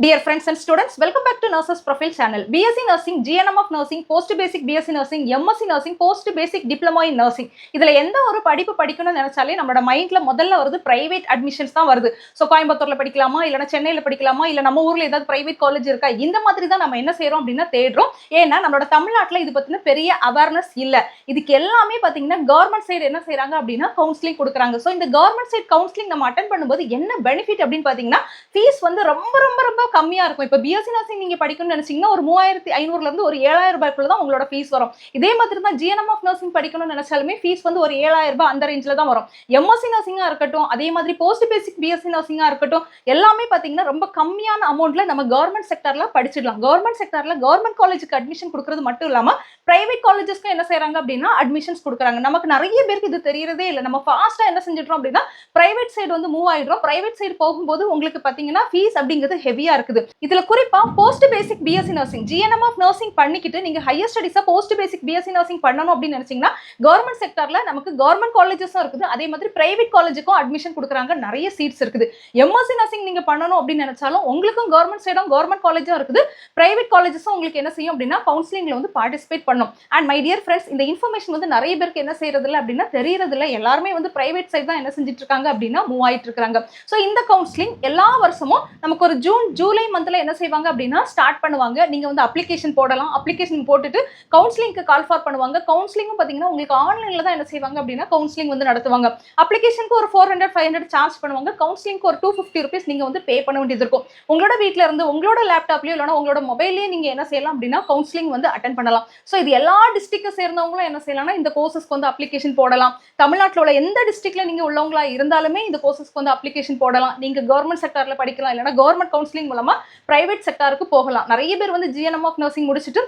Dear friends and students, welcome back to Nurses Profile channel. BSc Nursing, GNM of Nursing, Post Basic BSc Nursing, MSc Nursing, Post Basic Diploma in Nursing. இதுல எந்த ஒரு படிப்பு படிக்கணும்னு நினைச்சாலே நம்மளோட மைண்ட்ல முதல்ல வருது பிரைவேட் அட்மிஷன்ஸ் தான் வருது. ஸோ கோயம்புத்தூர்ல படிக்கலாமா, இல்லைன்னா சென்னையில படிக்கலாமா, இல்லை நம்ம ஊர்ல ஏதாவது பிரைவேட் காலேஜ் இருக்கா, இந்த மாதிரி தான் நம்ம என்ன செய்யறோம் அப்படின்னா தேடுறோம். ஏன்னா நம்மளோட தமிழ்நாட்டில் இது பத்தின பெரிய அவேர்னஸ் இல்லை. இதுக்கு எல்லாமே பார்த்தீங்கன்னா கவர்மெண்ட் சைடு என்ன செய்யறாங்க அப்படின்னா கவுன்சிலிங் கொடுக்குறாங்க. ஸோ இந்த கவர்மெண்ட் சைட் கவுன்சிலிங் நம்ம அட்டன் பண்ணும்போது என்ன பெனிஃபிட் அப்படின்னு பார்த்தீங்கன்னா ஃபீஸ் வந்து ரொம்ப ரொம்ப ரொம்ப கம்மியா இருக்கும். இப்போ பிஎஸ்சி நர்சிங் நீங்க படிக்கணும்னு நினைச்சீங்கன்னா ஒரு 3500 இருந்து ஒரு 7000 ரூபாய்க்குள்ள தான் உங்களோட ஃபீஸ் வரும். இதே மாதிரி தான் ஜிஎன்எம் ஆஃப் நர்சிங் படிக்கணும்னு நினைச்சாலுமே ஃபீஸ் வந்து ஒரு 7000 ரூபாய் அந்த ரேஞ்சில தான் வரும். எம்எஸ்சி நர்சிங்கா இருக்கட்டும், அதே மாதிரி போஸ்ட் பேசிக் பிஎஸ்சி நர்சிங்கா இருக்கட்டும், எல்லாமே பாத்தீங்கன்னா ரொம்ப கம்மியான அமௌண்ட்ல நம்ம கவர்மெண்ட் செக்டர்ல படிச்சிடலாம். கவர்மெண்ட் செக்டர்ல கவர்மெண்ட் காலேஜுக்கு அட்மிஷன் கொடுக்கறது மட்டும் இல்லாம பிரைவேட் காலேஜஸ்க்கு என்ன செய்யறாங்க அப்படின்னா அட்மிஷன்ஸ் கொடுக்குறாங்க. நமக்கு நிறைய பேருக்கு இது தெரியறதே இல்லை. நம்ம ஃபாஸ்டா என்ன செஞ்சிடறோம் அப்படின்னா பிரைவேட் சைடு வந்து மூவ் ஆயிடுறோம். பிரைவேட் சைடு போகும்போது உங்களுக்கு பாத்தீங்கன்னா ஃபீஸ் அப்படிங்கிறது ஹெவியா இருக்குது. இதுல குறிப்பா post basic BSc nursing, GNM of nursing பண்ணிக்கிட்டு நீங்க ஹையர் ஸ்டடிஸா போஸ்ட் பேசிக் பிஎஸ்சி நர்சிங் பண்ணணும் அப்படின்னு நினைச்சீங்கன்னா கவர்மெண்ட் செக்டர்ல நமக்கு கவர்மெண்ட் காலேஜஸும் இருக்குது, அதே மாதிரி பிரைவேட் காலேஜுக்கும் அட்மிஷன் கொடுக்குறாங்க, நிறைய சீட்ஸ் இருக்குது. எம்எஸ்சி நர்சிங் நீங்க பண்ணணும் அப்படின்னு நினைச்சாலும் உங்களுக்கும் கவர்மெண்ட் சைடும் கவர்மெண்ட் காலேஜும் இருக்குது, பிரைவேட் காலேஜஸும் உங்களுக்கு என்ன செய்யும் அப்படின்னா கவுன்சிலிங்ல வந்து பார்ட்டிசிபேட் பண்ணும். அண்ட் மை டியர் ஃப்ரெண்ட்ஸ், இந்த இன்ஃபர்மேஷன் வந்து நிறைய பேருக்கு என்ன செய்யறது இல்லை அப்படின்னா தெரியறது இல்லை. எல்லாருமே வந்து பிரைவேட் சைட் தான் என்ன செஞ்சுட்டு இருக்காங்க அப்படின்னா மூவ் ஆயிட்டு இருக்காங்க. ஸோ இந்த கவுன்சிலிங் எல்லா வருஷமும் நமக்கு ஒரு ஜூலை மந்த்ல என்ன செய்வாங்க அப்படின்னா ஸ்டார்ட் பண்ணுவாங்க. நீங்க வந்து அப்ளிகேஷன் போடலாம். அப்ளிகேஷன் போட்டுட்டு கவுன்சிலிங்க்கு கால் ஃபார் பண்ணுவாங்க. கவுன்சிலிங்கும் பாத்தீங்கன்னா உங்களுக்கு ஆன்லைன்ல தான் என்ன செய்வாங்க அப்படின்னா கவுன்சிலிங் வந்து நடத்துவாங்க. அப்ளிகேஷனுக்கு ஒரு 400-500 சார்ஜ் பண்ணுவாங்க. கவுன்சிலிங்க்கு ஒரு 250 rupees நீங்க வந்து பே பண்ண வேண்டியது இருக்கும். உங்களோட வீட்ல இருந்து உங்களோட லேப்டாப்லயோ இல்லைன்னா உங்களோட மொபைல்லயே நீங்க என்ன செய்யலாம் அப்படின்னா கவுன்சிலிங் வந்து அட்டன் பண்ணலாம். ஸோ இது எல்லா டிஸ்ட்ரிக்டை சேர்ந்தவங்களும் என்ன செய்யலாம்னா இந்த கோர்சஸ்க்கு வந்து அப்ளிகேஷன் போடலாம். தமிழ்நாட்டில் உள்ள எந்த டிஸ்ட்ரிக்ட்ல நீங்க உள்ளவங்களா இருந்தாலுமே இந்த கோர்சஸ்க்கு வந்து அப்ளிகேஷன் போடலாம். நீங்க கவர்மெண்ட் செக்டர்ல படிக்கலாம், இல்லைன்னா கவர்மெண்ட் கவுன்சிலிங் மூலமா பிரைவேட் செக்டருக்கு போகலாம். நிறைய பேர் வந்து ஜிஎன்எம் ஆஃப் நர்சிங் முடிச்சுட்டு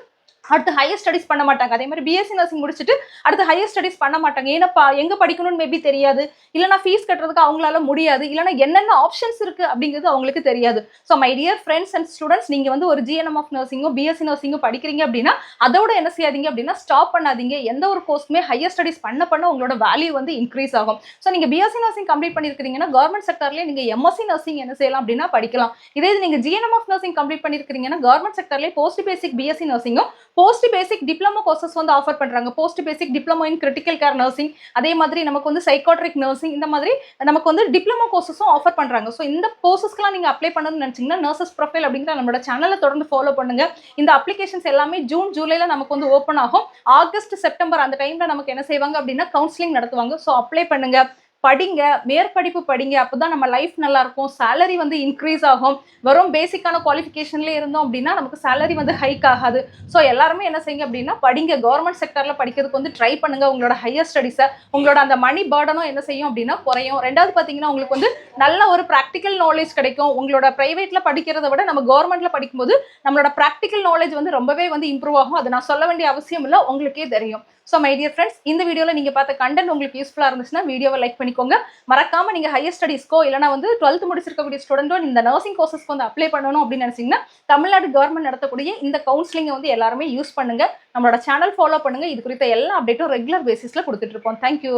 அடுத்து ஹையர் ஸ்டடிஸ் பண்ண மாட்டாங்க. அதே மாதிரி பிஎஸ்சி நர்சிங் முடிச்சுட்டு அடுத்து ஹையர் ஸ்டடிஸ் பண்ண மாட்டாங்க. ஏன்னா எங்க படிக்கணும்னு மேபி தெரியாது, இல்லைனா ஃபீஸ் கட்டுறதுக்கு அவங்களால முடியாது, இல்லைனா என்னென்ன ஆப்ஷன்ஸ் இருக்கு அப்படிங்கிறது அவங்களுக்கு தெரியாது. So my dear friends and students, நீங்க வந்து ஒரு ஜிஎன்எம் ஆஃப் நர்சிங்கோ பிஎஸ்சி நர்சிங்கோ படிக்கிறீங்க அப்படின்னா அதோட என்ன செய்யாதீங்க அப்படின்னா ஸ்டாப் பண்ணாதீங்க. எந்த ஒரு கோர்ஸ்க்குமே ஹையர் ஸ்டடிஸ் பண்ண உங்களோட வேல்யூ வந்து இன்க்ரீஸ் ஆகும். ஸோ நீங்க பிஎஸ்சி நர்சிங் கம்ப்ளீட் பண்ணிருக்கீங்கன்னா கவர்மெண்ட் செக்டர்லேயே நீங்க எம்எஸ்சி நர்சிங் என்ன செய்யலாம் அப்படின்னா படிக்கலாம். இதே நீங்க ஜிஎன்எம் ஆஃப் நர்சிங் கம்ப்ளீட் பண்ணிருக்கீங்கன்னா கவர்மெண்ட் செக்டர்லேயே போஸ்ட் பேசிக் பிஎஸ்சி நர்சிங்கும் போஸ்ட் பேசிக் டிப்ளமோ கோர்சஸ் வந்து ஆஃபர் பண்றாங்க. Post basic diploma in critical care nursing, அதே மாதிரி நமக்கு வந்து சைக்காட்ரிக் நர்சிங், இந்த மாதிரி நமக்கு வந்து டிப்ளமோ கோர்சஸும் ஆஃபர் பண்றாங்க. ஸோ இந்த கோர்சஸ்க்குலாம் நீங்க அப்ளை பண்ணணும்னு நினைச்சீங்கன்னா நர்சஸ் ப்ரொஃபைல் அப்படிங்கிற நம்மளோட சேனலை தொடர்ந்து ஃபாலோ பண்ணுங்க. இந்த அப்ளிகேஷன்ஸ் எல்லாமே ஜூன் ஜூலைல நமக்கு வந்து ஓப்பன் ஆகும். ஆகஸ்ட் செப்டம்பர் அந்த டைம்ல நமக்கு என்ன செய்வாங்க அப்படின்னா கவுன்சிலிங் நடத்துவாங்க. ஸோ அப்ளை பண்ணுங்க, படிங்க, மேற்படிப்பு படிங்க. அப்போதான் நம்ம லைஃப் நல்லா இருக்கும். சேலரி வந்து இன்க்ரீஸ் ஆகும். வெறும் பேசிக்கான குவாலிஃபிகேஷன்லேயே இருந்தோம் அப்படின்னா நமக்கு சேலரி வந்து ஹைக் ஆகாது. ஸோ எல்லாருமே என்ன செய்யுங்க அப்படின்னா படிங்க. கவர்மெண்ட் செக்டர்ல படிக்கிறதுக்கு வந்து ட்ரை பண்ணுங்க. உங்களோட ஹையர் ஸ்டடிஸை, உங்களோட அந்த மணி பர்டனும் என்ன செய்யும் அப்படின்னா குறையும். ரெண்டாவது பார்த்தீங்கன்னா உங்களுக்கு வந்து நல்ல ஒரு ப்ராக்டிக்கல் நாலேஜ் கிடைக்கும். உங்களோட பிரைவேட்ல படிக்கிறத விட நம்ம கவர்மெண்ட்ல படிக்கும்போது நம்மளோட ப்ராக்டிக்கல் நாலேஜ் வந்து ரொம்பவே வந்து இம்ப்ரூவ் ஆகும். அது நான் சொல்ல வேண்டிய அவசியம் இல்லை, உங்களுக்கே தெரியும். ஸோ மை டியர் ஃப்ரெண்ட்ஸ், இந்த வீடியோவில் நீங்கள் பார்த்த கண்டென்ட் உங்களுக்கு யூஸ்ஃபுல்லாக இருந்துச்சுன்னா வீடியோவை லைக் பண்ணிக்கோங்க. மறக்காம நீங்கள் ஹையர் ஸ்டடீஸ்க்கோ இல்லைனா வந்து 12th முடிச்சிருக்கக்கூடிய ஸ்டூடெண்ட்டோ இந்த நர்சிங் கோர்சஸ்க்கு வந்து அப்ளை பண்ணணும் அப்படின்னு நினைச்சீங்கன்னா தமிழ்நாடு கவர்மெண்ட் நடத்தக்கூடிய இந்த கவுன்சிலிங்கை வந்து எல்லாருமே யூஸ் பண்ணுங்க. நம்மளோட சேனல் ஃபாலோ பண்ணுங்க. இது குறித்த எல்லா அப்டேட்டும் ரெகுலர் பேசிஸில் கொடுத்துட்டு இருப்போம். தேங்க்யூ.